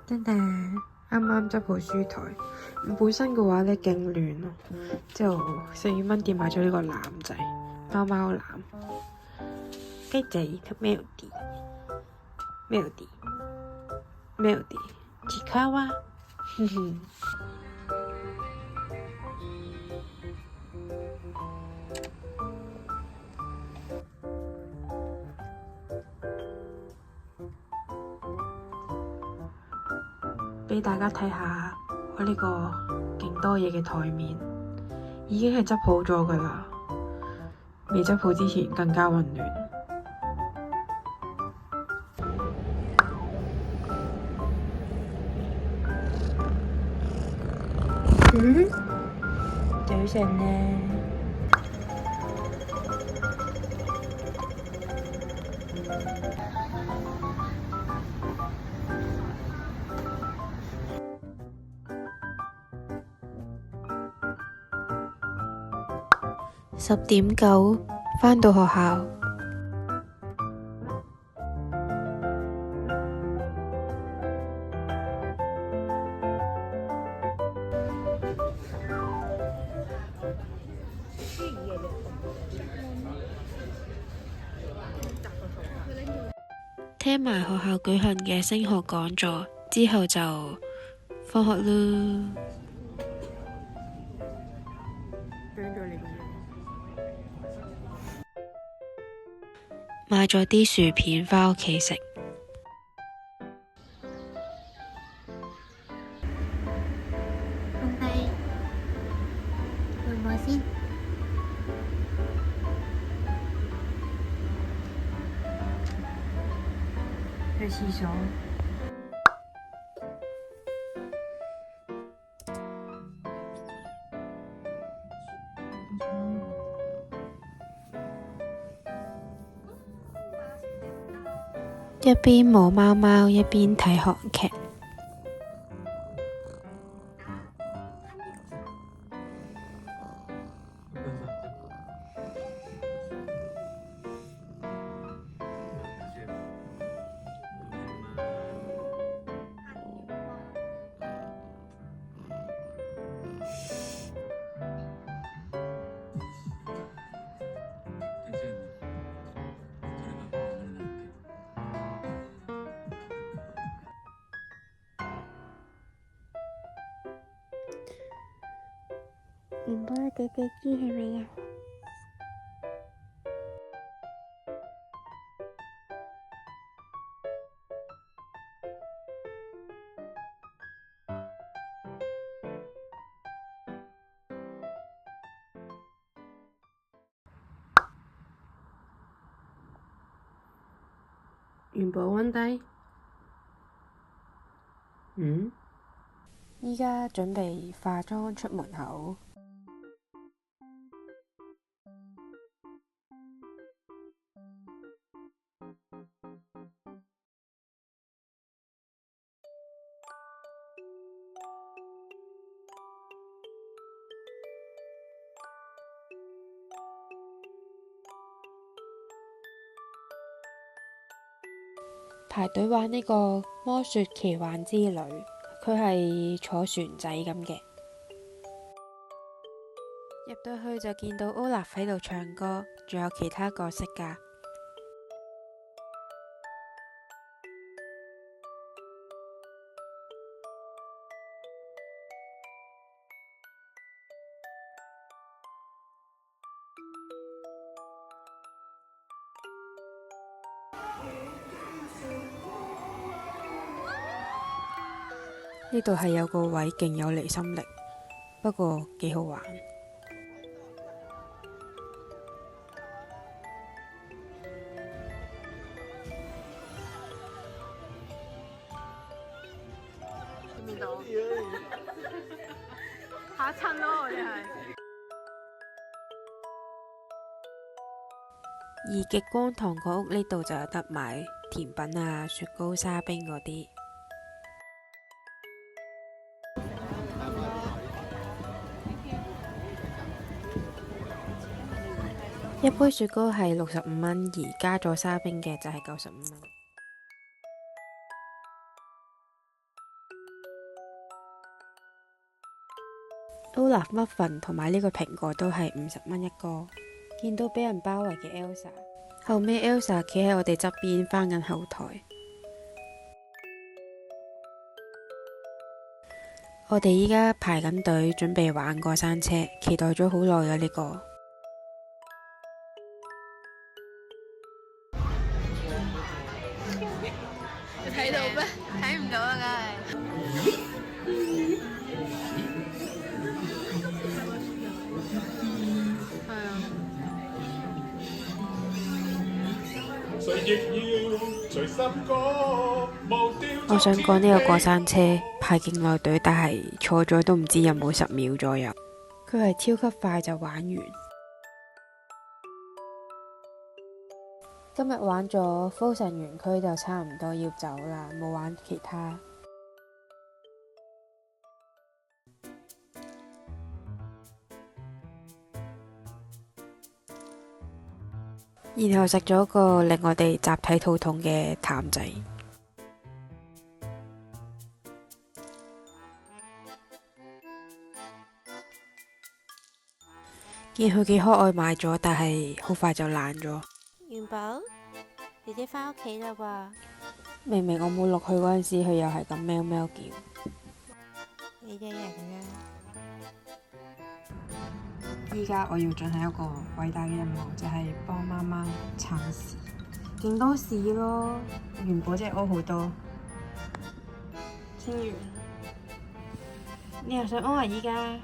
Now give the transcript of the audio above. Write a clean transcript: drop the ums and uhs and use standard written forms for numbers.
真係啱啱執好書台，本身嘅話咧勁亂咯，之後4蚊店買咗呢個籃仔，貓貓籃，雞仔同 Melody，吉卡哇，哼哼。俾大家睇下我呢個勁多嘢嘅台面，已經係執好咗噶啦，未執好之前更加混亂。早晨呢10:09返到學校，聽埋學校舉行嘅升學講座之後就放學啦。買咗啲薯片返屋企食。兄弟，會唔會先？去廁所。一邊摸貓貓，一邊睇韓劇。原本我哋隻豬係咪啊？元寶溫低。依家準備化妝出門口。排隊玩呢個魔雪奇幻之旅，佢係坐船仔咁嘅。入到去就見到Olaf喺度唱歌，仲有其他角色㗎。呢度係有個位勁有離心力，不過幾好玩。見唔到？嚇親咯！我哋係。而極光糖果屋呢度就有得買甜品啊、雪糕、沙冰嗰啲。一杯雪糕係65蚊，而加咗沙冰嘅就係95蚊。Olaf Muffin 同埋呢個蘋果都係50蚊一個。見到俾人包圍嘅 Elsa， 後尾 Elsa 企喺我哋側邊翻緊後台。我哋依家排緊隊準備玩過山車，期待咗好耐嘅呢個。你睇到咩？睇唔到啊，梗係。係啊。我想講呢個過山車排勁耐隊，但係坐咗都唔知有冇10秒左右。佢係超級快就玩完。今日玩咗 Frozen 園區就差唔多要走啦，冇玩其他。然後食咗個令我哋集體肚痛嘅淡仔。見佢幾可愛買咗，但係好快就爛咗。元寶，姐姐返屋企啦喎！明明我冇落去嗰陣時，佢又係咁喵喵叫。你嘅人啊！依家我要進行一個偉大嘅任務，就係幫媽媽鏟屎，勁多屎咯！元寶真係屙好多。清完，你又想屙啊？依家啊？